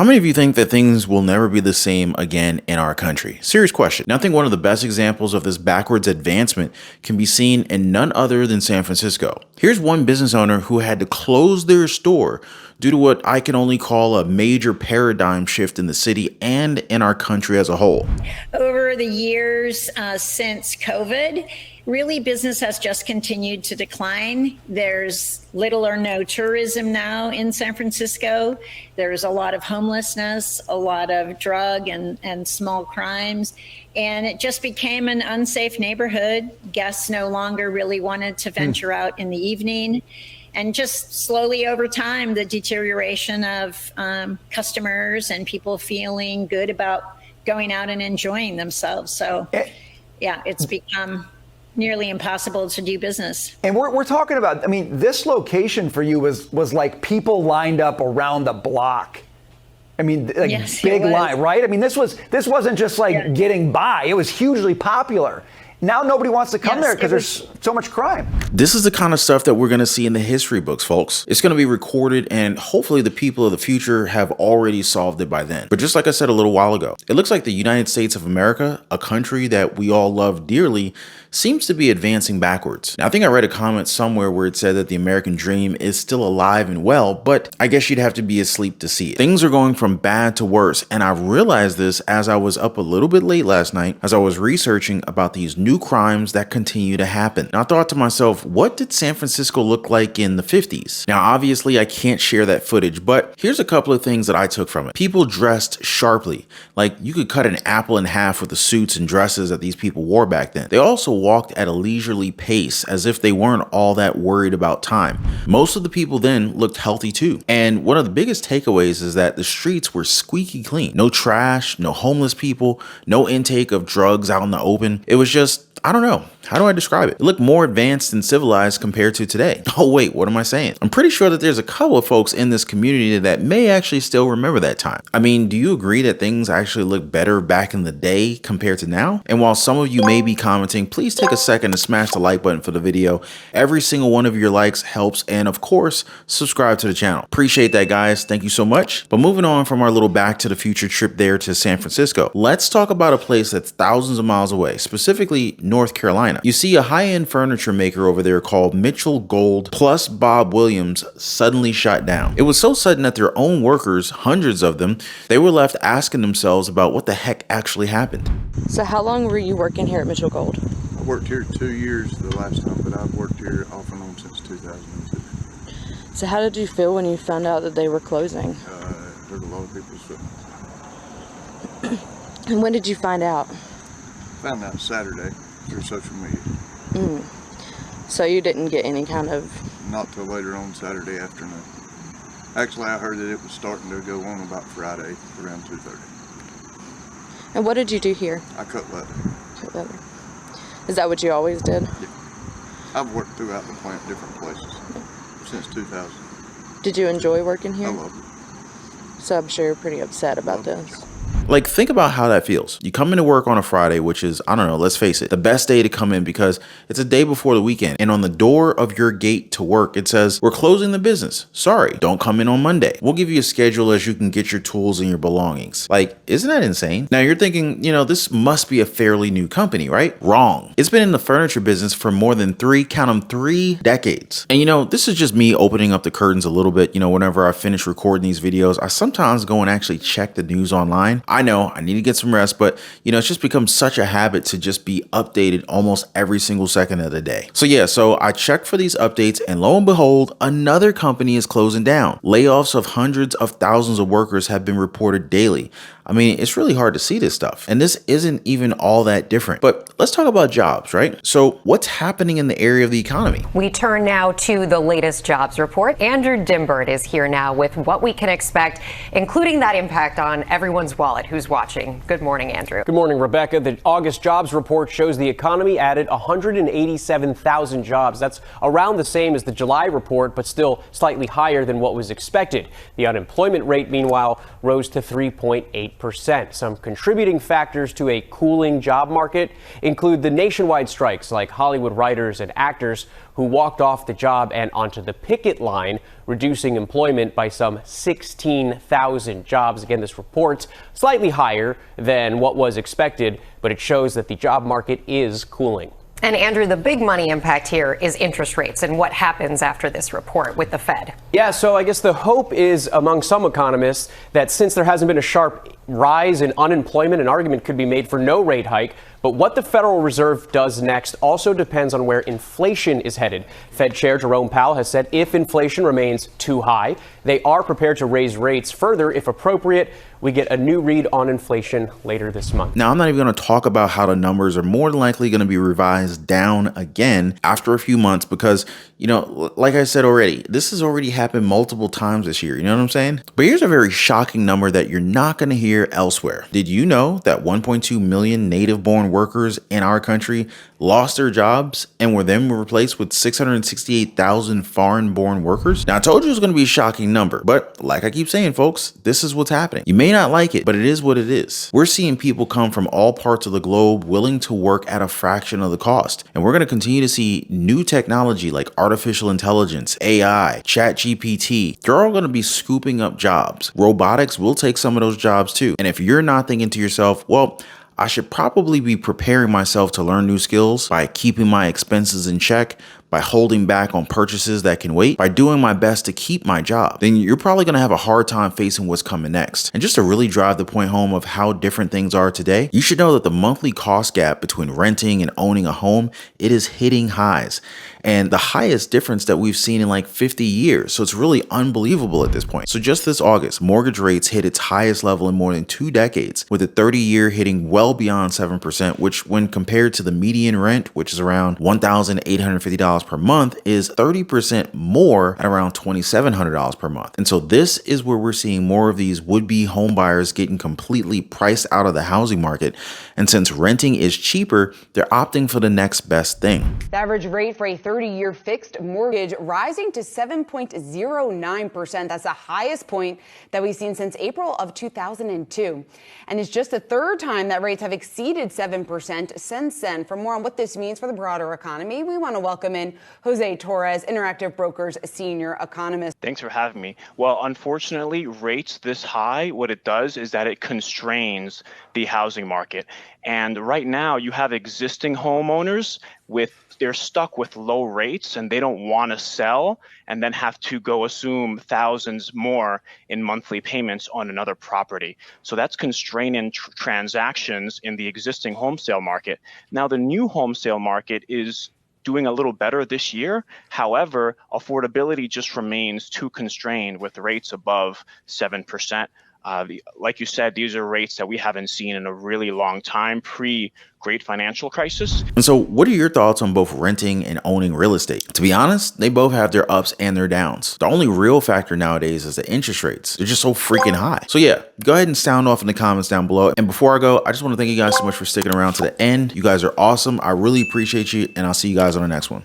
How many of you think that things will never be the same again in our country? Serious question. Now, I think one of the best examples of this backwards advancement can be seen in none other than San Francisco. Here's one business owner who had to close their store due to what I can only call a major paradigm shift in the city and in our country as a whole. Over the years since COVID, really business has just continued to decline. There's little or no tourism now in San Francisco. There's a lot of homelessness, a lot of drug and small crimes, and it just became an unsafe neighborhood. Guests no longer really wanted to venture out in the evening. And just slowly over time, the deterioration of customers and people feeling good about going out and enjoying themselves. So, yeah, it's become nearly impossible to do business. And we're talking about, I mean, this location for you was like people lined up around the block. I mean, like yes, big line, right? I mean, this wasn't just like getting by. It was hugely popular. Now nobody wants to come there because there's so much crime. This is the kind of stuff that we're going to see in the history books, folks. It's going to be recorded, and hopefully the people of the future have already solved it by then. But just like I said a little while ago, it looks like the United States of America, a country that we all love dearly, seems to be advancing backwards. Now, I think I read a comment somewhere where it said that the American dream is still alive and well, but I guess you'd have to be asleep to see it. Things are going from bad to worse, and I realized this as I was up a little bit late last night as I was researching about these new crimes that continue to happen. And I thought to myself, what did San Francisco look like in the 50s? Now, obviously, I can't share that footage, but here's a couple of things that I took from it. People dressed sharply, like you could cut an apple in half with the suits and dresses that these people wore back then. They also walked at a leisurely pace as if they weren't all that worried about time. Most of the people then looked healthy too. And one of the biggest takeaways is that the streets were squeaky clean. No trash, no homeless people, no intake of drugs out in the open. It was just, I don't know. How do I describe it? It looked more advanced and civilized compared to today. Oh wait, what am I saying? I'm pretty sure that there's a couple of folks in this community that may actually still remember that time. I mean, do you agree that things actually look better back in the day compared to now? And while some of you may be commenting, please take a second to smash the like button for the video. Every single one of your likes helps, and of course, subscribe to the channel. Appreciate that, guys. Thank you so much. But moving on from our little Back to the Future trip there to San Francisco, let's talk about a place that's thousands of miles away, specifically North Carolina. You see, a high-end furniture maker over there called Mitchell Gold plus Bob Williams suddenly shut down. It was so sudden that their own workers, hundreds of them, they were left asking themselves about what the heck actually happened. So how long were you working here at Mitchell Gold? I worked here 2 years the last time, but I've worked here off and on since 2002. So how did you feel when you found out that they were closing? There's a lot of people sitting. And when did you find out? Found out Saturday through social media. So you didn't get any kind of... Not till later on Saturday afternoon. Actually, I heard that it was starting to go on about Friday around 2:30. And what did you do here? I cut leather. Cut leather. Is that what you always did? Yeah. I've worked throughout the plant, different places, since 2000. Did you enjoy working here? I love it. So I'm sure you're pretty upset about this. Like, think about how that feels. You come into work on a Friday, which is, I don't know, let's face it, the best day to come in because it's a day before the weekend. And on the door of your gate to work, it says, we're closing the business. Sorry, don't come in on Monday. We'll give you a schedule as you can get your tools and your belongings. Like, isn't that insane? Now you're thinking, you know, this must be a fairly new company, right? Wrong. It's been in the furniture business for more than count them, 3 decades. And you know, this is just me opening up the curtains a little bit. You know, whenever I finish recording these videos, I sometimes go and actually check the news online. I know I need to get some rest, but you know, it's just become such a habit to just be updated almost every single second of the day. So yeah, so I checked for these updates and lo and behold, another company is closing down. Layoffs of hundreds of thousands of workers have been reported daily. I mean, it's really hard to see this stuff. And this isn't even all that different. But let's talk about jobs, right? So what's happening in the area of the economy? We turn now to the latest jobs report. Andrew Dimbert is here now with what we can expect, including that impact on everyone's wallet who's watching. Good morning, Andrew. Good morning, Rebecca. The August jobs report shows the economy added 187,000 jobs. That's around the same as the July report, but still slightly higher than what was expected. The unemployment rate, meanwhile, rose to 3.8%. 8%. Some contributing factors to a cooling job market include the nationwide strikes like Hollywood writers and actors who walked off the job and onto the picket line, reducing employment by some 16,000 jobs. Again, this report's slightly higher than what was expected, but it shows that the job market is cooling. And Andrew, the big money impact here is interest rates and what happens after this report with the Fed. Yeah, so I guess the hope is among some economists that since there hasn't been a sharp rise in unemployment, an argument could be made for no rate hike. But what the Federal Reserve does next also depends on where inflation is headed. Fed Chair Jerome Powell has said if inflation remains too high, they are prepared to raise rates further if appropriate. We get a new read on inflation later this month. Now, I'm not even going to talk about how the numbers are more than likely going to be revised down again after a few months because, you know, like I said already, this has already happened multiple times this year. You know what I'm saying? But here's a very shocking number that you're not going to hear elsewhere. Did you know that 1.2 million native-born workers in our country lost their jobs and were then replaced with 668,000 foreign-born workers? Now, I told you it was going to be a shocking number, but like I keep saying, folks, this is what's happening. You may not like it, but it is what it is. We're seeing people come from all parts of the globe willing to work at a fraction of the cost. And we're going to continue to see new technology like artificial intelligence, AI, ChatGPT. They're all going to be scooping up jobs. Robotics will take some of those jobs too. And if you're not thinking to yourself, well, I should probably be preparing myself to learn new skills by keeping my expenses in check, by holding back on purchases that can wait, by doing my best to keep my job, then you're probably going to have a hard time facing what's coming next. And just to really drive the point home of how different things are today, you should know that the monthly cost gap between renting and owning a home, it is hitting highs. And the highest difference that we've seen in like 50 years. So it's really unbelievable at this point. So just this August, mortgage rates hit its highest level in more than 2 decades, with the 30-year hitting well beyond 7%, which when compared to the median rent, which is around $1,850 per month, is 30% more at around $2,700 per month. And so this is where we're seeing more of these would-be home buyers getting completely priced out of the housing market. And since renting is cheaper, they're opting for the next best thing. The average rate for a 30-year fixed mortgage rising to 7.09%. That's the highest point that we've seen since April of 2002. And it's just the third time that rates have exceeded 7% since then. For more on what this means for the broader economy, we want to welcome in Jose Torres, Interactive Brokers senior economist. Thanks for having me. Well, unfortunately, rates this high, what it does is that it constrains the housing market. And right now you have existing homeowners they're stuck with low rates and they don't want to sell and then have to go assume thousands more in monthly payments on another property. So that's constraining transactions in the existing home sale market. Now, the new home sale market is doing a little better this year. However, affordability just remains too constrained with rates above 7%. Like you said, these are rates that we haven't seen in a really long time, pre-Great Financial Crisis. And so what are your thoughts on both renting and owning real estate? To be honest, they both have their ups and their downs. The only real factor nowadays is the interest rates. They're just so freaking high. So yeah, go ahead and sound off in the comments down below. And before I go, I just want to thank you guys so much for sticking around to the end. You guys are awesome. I really appreciate you, and I'll see you guys on the next one.